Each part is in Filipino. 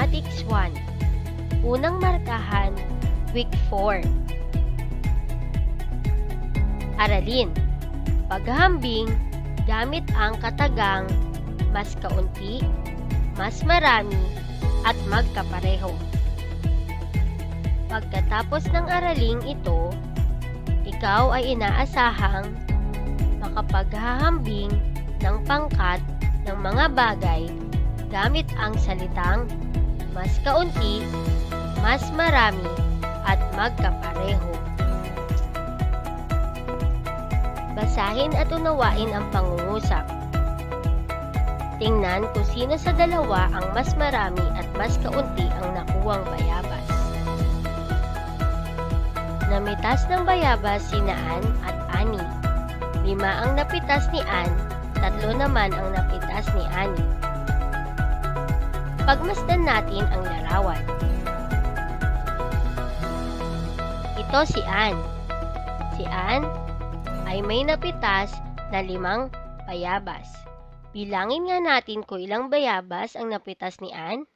Mathematics 1. Unang markahan, Week 4. Aralin. Paghahambing gamit ang katagang mas kaunti, mas marami, at magkapareho. Pagkatapos ng araling ito, ikaw ay inaasahang makapaghahambing ng pangkat ng mga bagay gamit ang salitang mas kaunti, mas marami, at magkapareho. Basahin at unawain ang pangungusap. Tingnan kung sino sa dalawa ang mas marami at mas kaunti ang nakuwang bayabas. Namitas ng bayabas si Ann at Annie. 5 ang napitas ni Ann, 3 naman ang napitas ni Annie. Pagmasdan natin ang larawan. Ito si Ann. Si Ann ay may napitas na 5 bayabas. Bilangin nga natin kung ilang bayabas ang napitas ni Ann.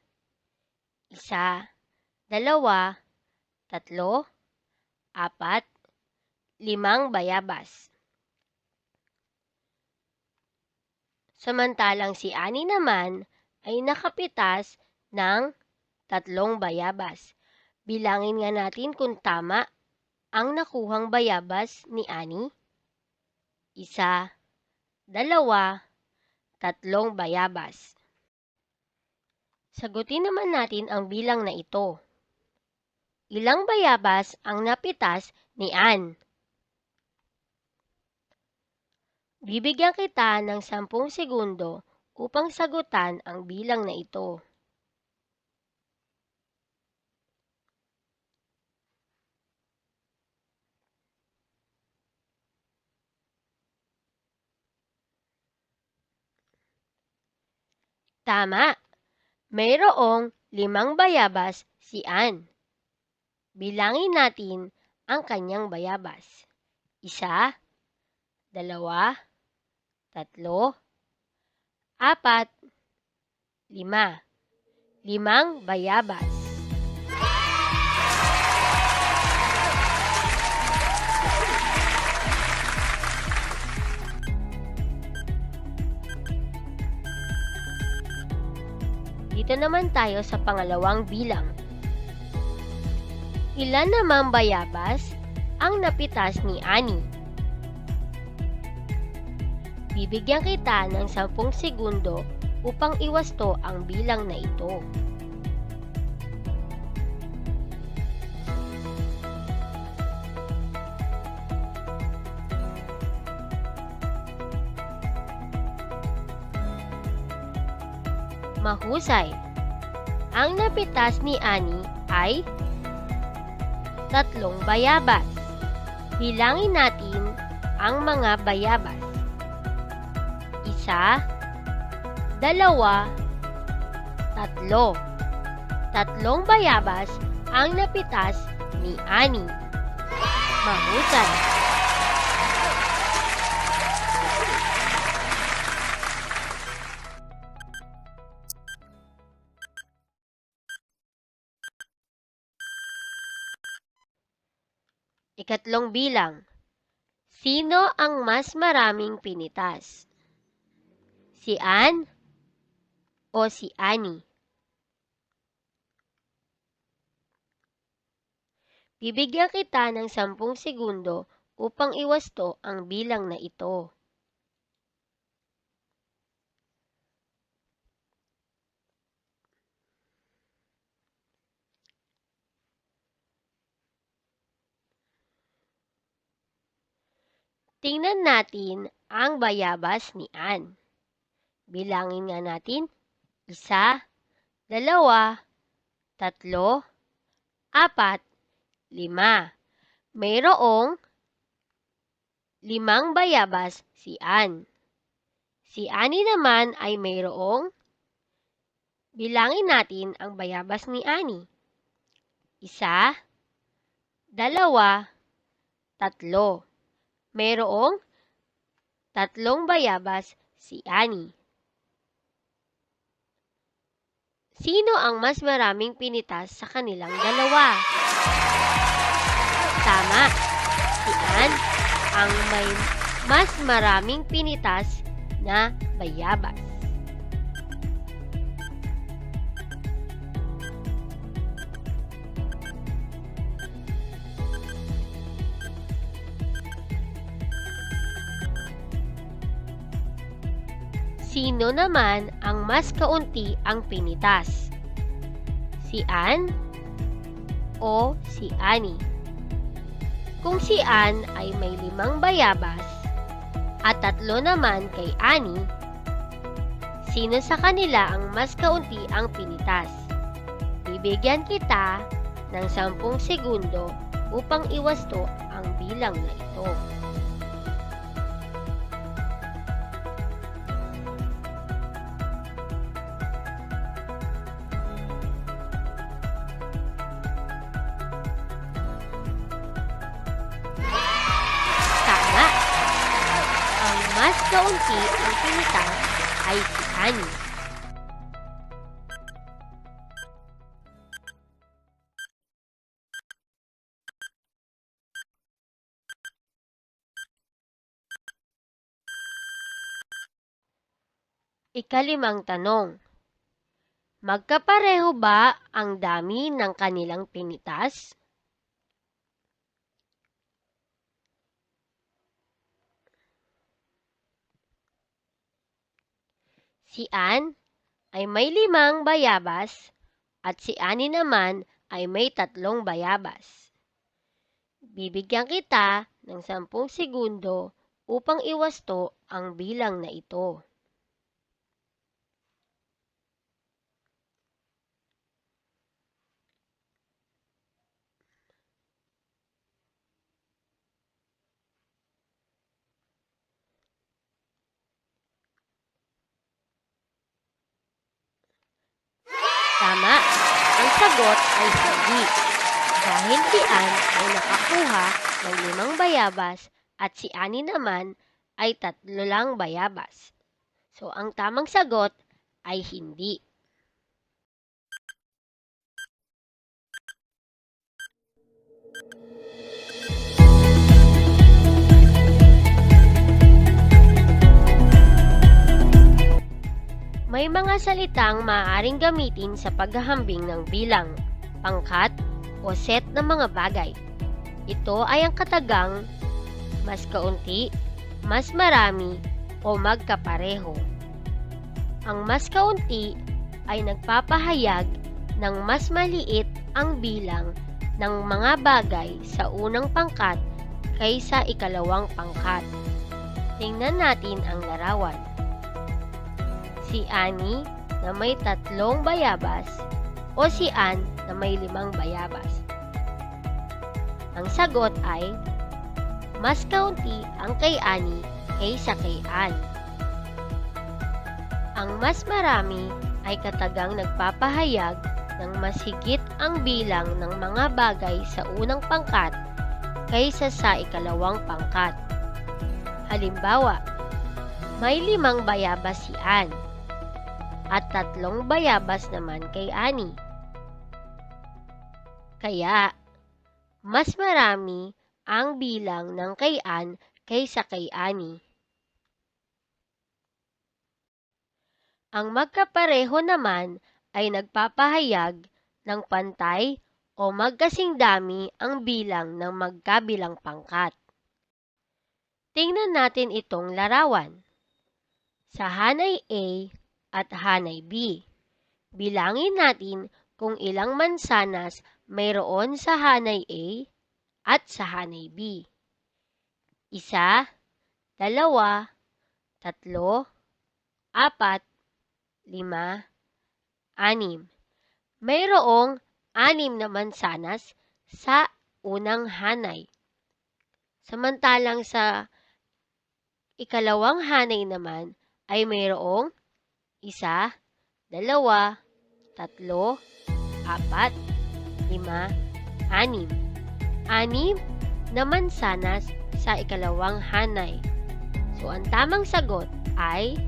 1, 2, 3, 4, 5 bayabas. Samantalang si Annie naman ay nakapitas ng 3 bayabas. Bilangin nga natin kung tama ang nakuhang bayabas ni Annie. 1, 2, 3 bayabas. Sagutin naman natin ang bilang na ito. Ilang bayabas ang napitas ni Ann? Bibigyan kita ng 10 segundo upang sagutan ang bilang na ito. Tama! Mayroong 5 bayabas si Ann. Bilangin natin ang kanyang bayabas. 1, 2, 3, 4, 5. 5 bayabas. Dito naman tayo sa pangalawang bilang. Ilan namang bayabas ang napitas ni Annie? Bibigyan kita ng 10 segundo upang iwasto ang bilang na ito. Mahusay! Ang napitas ni Annie ay 3 bayabas. Bilangin natin ang mga bayabas. 1, 2, 3. 3 bayabas ang napitas ni Annie. Mahusay! Ikatlong bilang. Sino ang mas maraming pinitas? Si Ann o si Annie? Bibigyan kita ng 10 segundo upang iwasto ang bilang na ito. Tingnan natin ang bayabas ni Ann. Bilangin nga natin. 1, 2, 3, 4, 5. Mayroong 5 bayabas si Ann. Si Annie naman ay mayroong, bilangin natin ang bayabas ni Annie. 1, 2, 3. Mayroong 3 bayabas si Annie. Sino ang mas maraming pinitas sa kanilang dalawa? Tama, si Ann ang may mas maraming pinitas na bayabas. Sino naman ang mas kaunti ang pinitas? Si Ann o si Annie? Kung si Ann ay may 5 bayabas at 3 naman kay Annie, sino sa kanila ang mas kaunti ang pinitas? Bibigyan kita ng 10 segundo upang iwasto ang bilang na ito. Tama! Ang mas kaunti ang pinitas ay si Annie. Ikalimang tanong. Magkapareho ba ang dami ng kanilang pinitas? Si Ann ay may 5 bayabas at si Annie naman ay may 3 bayabas. Bibigyan kita ng 10 segundo upang iwasto ang bilang na ito. Tama, ang sagot ay hindi. Dahil si Ann ay nakakuha ng 5 bayabas at si Annie naman ay 3 lang bayabas. So, ang tamang sagot ay hindi. May mga salitang maaaring gamitin sa paghahambing ng bilang, pangkat, o set ng mga bagay. Ito ay ang katagang mas kaunti, mas marami, o magkapareho. Ang mas kaunti ay nagpapahayag ng mas maliit ang bilang ng mga bagay sa unang pangkat kaysa ikalawang pangkat. Tingnan natin ang larawan. Si Annie na may 3 bayabas o si Ann na may 5 bayabas. Ang sagot ay mas kaunti ang kay Annie kaysa kay Ann. Ang mas marami ay katagang nagpapahayag ng mas higit ang bilang ng mga bagay sa unang pangkat kaysa sa ikalawang pangkat. Halimbawa, may 5 bayabas si Ann at 3 bayabas naman kay Annie. Kaya, mas marami ang bilang ng kay Ann kaysa kay Annie. Ang magkapareho naman ay nagpapahayag ng pantay o magkasing dami ang bilang ng magkabilang pangkat. Tingnan natin itong larawan. Sa hanay A at hanay B, bilangin natin kung ilang mansanas mayroon sa hanay A at sa hanay B. 1, 2, 3, 4, 5, 6. Mayroong 6 na mansanas sa unang hanay. Samantalang sa ikalawang hanay naman ay mayroong 1, 2, 3, 4, 5, 6. 6 na mansanas sa ikalawang hanay. So, ang tamang sagot ay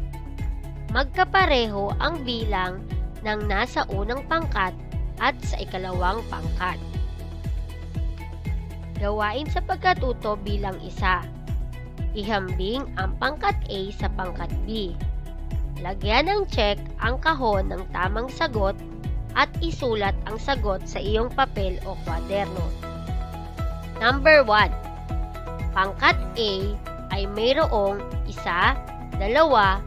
magkapareho ang bilang ng nasa unang pangkat at sa ikalawang pangkat. Gawain sa pagkatuto bilang isa. Ihambing ang pangkat A sa pangkat B. Lagyan ng check ang kahon ng tamang sagot at isulat ang sagot sa iyong papel o kwaderno. Number 1. Pangkat A ay mayroong 1, 2, 3, 4.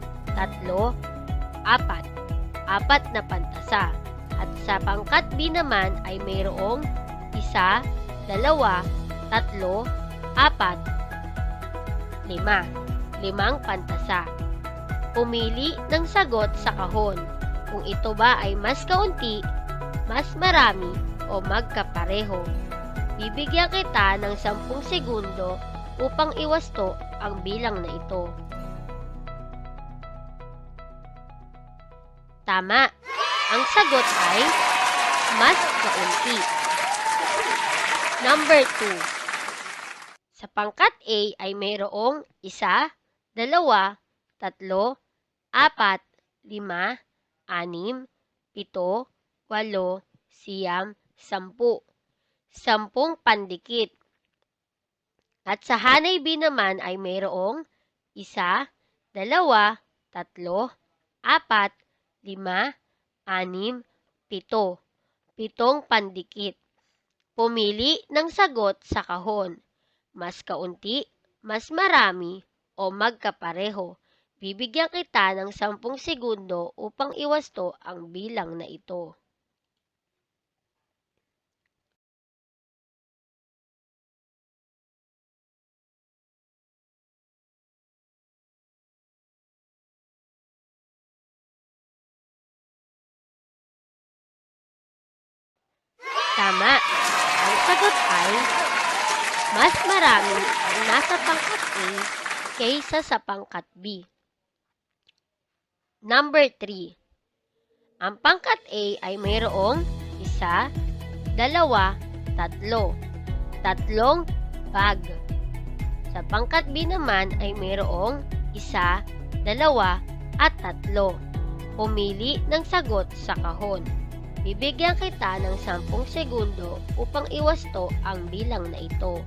Apat na pantasa. At sa pangkat B naman ay mayroong 1, 2, 3, 4, 5. 5 pantasa. Pumili ng sagot sa kahon. Kung ito ba ay mas kaunti, mas marami, o magkapareho. Bibigyan kita ng 10 segundo upang iwasto ang bilang na ito. Tama. Ang sagot ay mas kaunti. Number 2. Sa pangkat A ay mayroong 1, 2, 3, 4, 5, 6, 7, 8, 9, 10, 10 pandikit. At sa hanay B naman ay mayroong 1, 2, 3, 4, 5, 6, 7, 7 pandikit. Pumili ng sagot sa kahon. Mas kaunti, mas marami, o magkapareho. Bibigyan kita ng 10 segundo upang iwasto ang bilang na ito. Tama. Ang sagot ay mas marami ang nasa pangkat A kaysa sa pangkat B. Number 3. Ang pangkat A ay mayroong 1, 2, 3. 3 bag. Sa pangkat B naman ay mayroong 1, 2, at 3. Pumili ng sagot sa kahon. Bibigyan kita ng 10 segundo upang iwasto ang bilang na ito.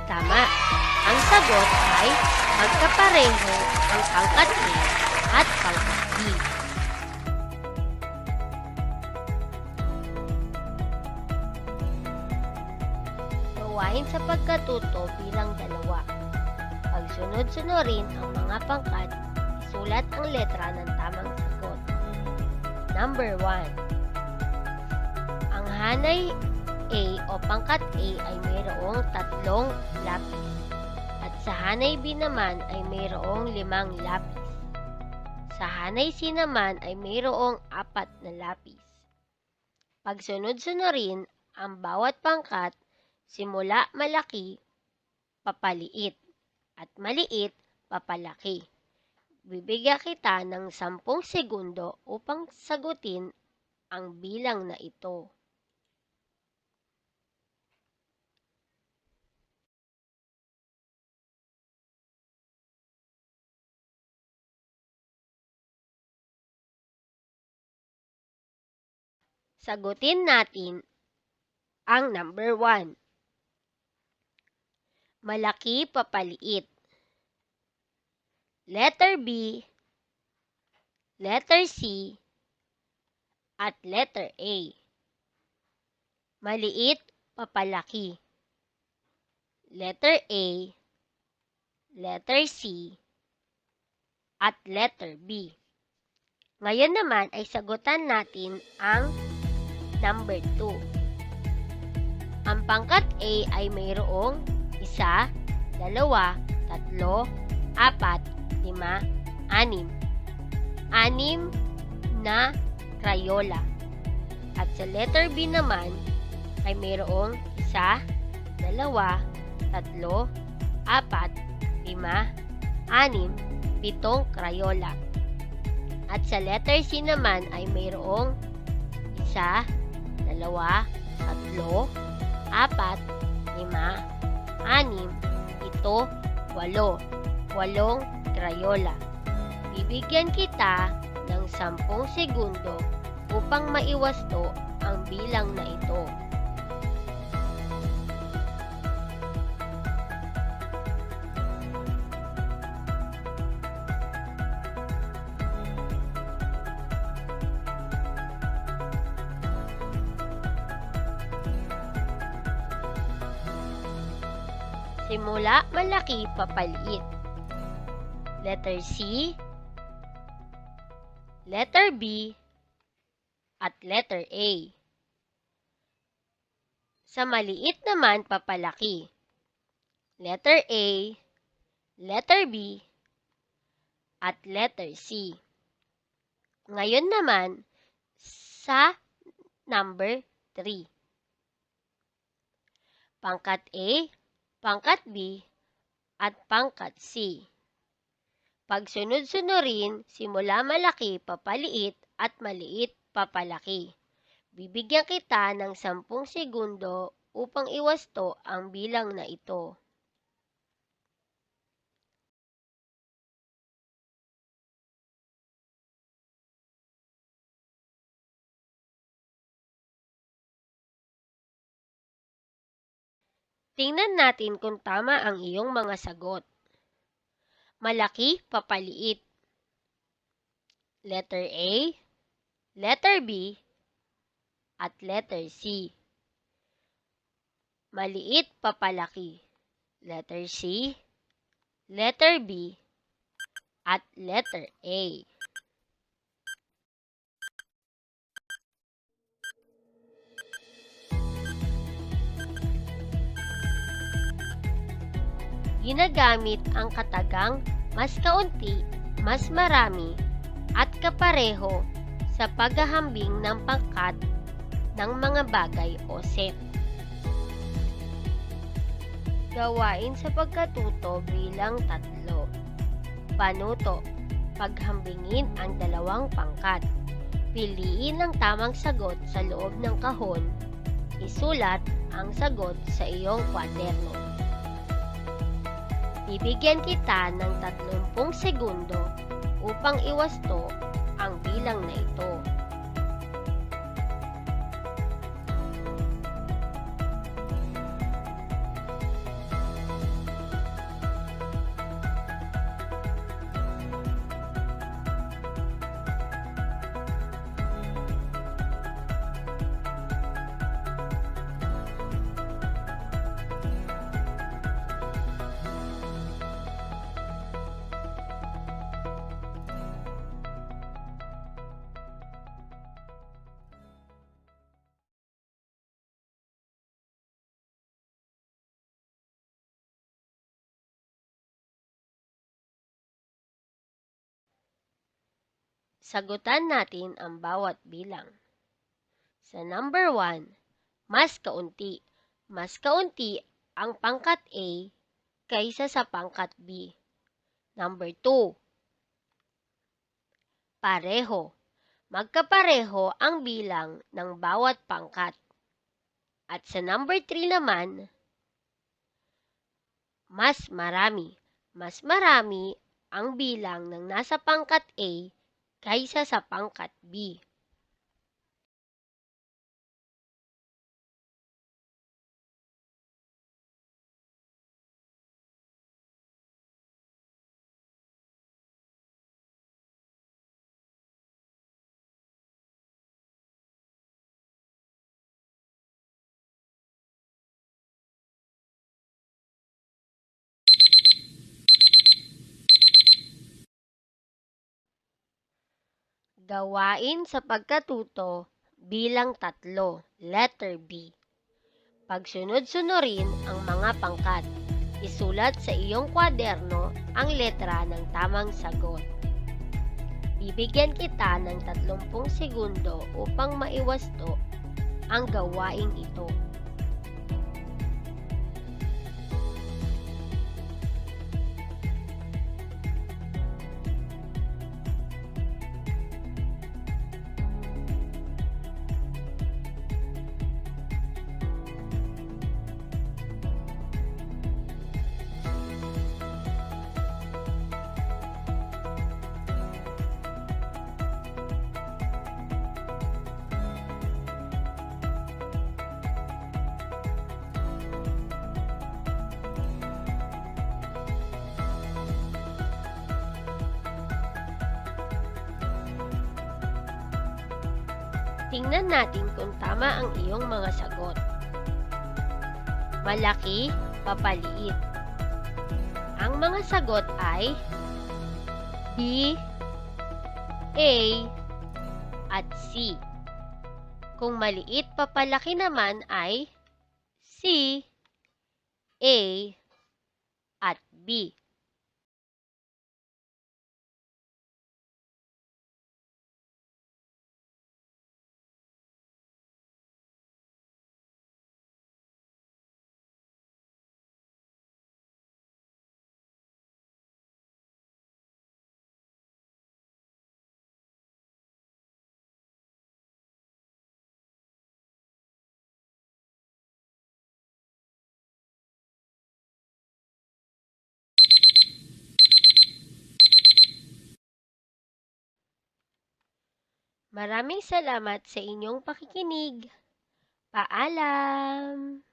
Tama. Ang sagot ay magkapareho ang pangkat A at pangkat B. Gawain sa pagkatuto bilang 2. Pagsunod-sunurin ang mga pangkat, isulat ang letra ng tamang sagot. Number 1. Ang hanay A o pangkat A ay mayroong 3 lapis. At sa hanay B naman ay mayroong 5 lapis. Sa hanay C naman ay mayroong 4 na lapis. Pagsunod-sunurin ang bawat pangkat, simula malaki, papaliit, at maliit, papalaki. Bibigyan kita ng 10 segundo upang sagutin ang bilang na ito. Sagutin natin ang number 1. Malaki, papaliit. Letter B, letter C, at letter A. Maliit, papalaki. Letter A, letter C, at letter B. Ngayon naman ay sagutan natin ang number 2. Ang pangkat A ay mayroong 1, 2, 3, 4, 5, 6. 6 na Crayola. At sa letter B naman ay mayroong 1, 2, 3, 4, 5, 6, 7 Crayola. At sa letter C naman ay mayroong 1, 1, 2, 3, 4, 5, 6, 7, 8. 8 Crayola. Bibigyan kita ng 10 segundo upang maiwasto ang bilang na ito. Simula malaki papaliit. Letter C, letter B, at letter A. Sa maliit naman papalaki. Letter A, letter B, at letter C. Ngayon naman sa number 3. Pangkat A, pangkat B, at pangkat C. Pagsunod-sunurin, simula malaki papaliit at maliit papalaki. Bibigyan kita ng 10 segundo upang iwasto ang bilang na ito. Tingnan natin kung tama ang iyong mga sagot. Malaki papaliit. Letter A, letter B, at letter C. Maliit papalaki. Letter C, letter B, at letter A. Ginagamit ang katagang mas kaunti, mas marami, at kapareho sa paghahambing ng pangkat ng mga bagay o set. Gawain sa pagkatuto bilang 3. Panuto. Paghambingin ang dalawang pangkat. Piliin ang tamang sagot sa loob ng kahon. Isulat ang sagot sa iyong kwaderno. Bibigyan kita ng 30 segundo upang iwasto ang bilang na ito. Sagutan natin ang bawat bilang. Sa number 1, mas kaunti. Mas kaunti ang pangkat A kaysa sa pangkat B. Number 2, pareho. Magkapareho ang bilang ng bawat pangkat. At sa number 3 naman, mas marami. Mas marami ang bilang ng nasa pangkat A kaysa sa pangkat B. Gawain sa pagkatuto bilang 3, letter B. Pagsunod-sunurin ang mga pangkat. Isulat sa iyong kwaderno ang letra ng tamang sagot. Bibigyan kita ng 30 segundo upang maiwasto ang gawaing ito. Tingnan natin kung tama ang iyong mga sagot. Malaki, papaliit. Ang mga sagot ay B, A, at C. Kung maliit papalaki naman ay C, A, at B. Maraming salamat sa inyong pakikinig. Paalam!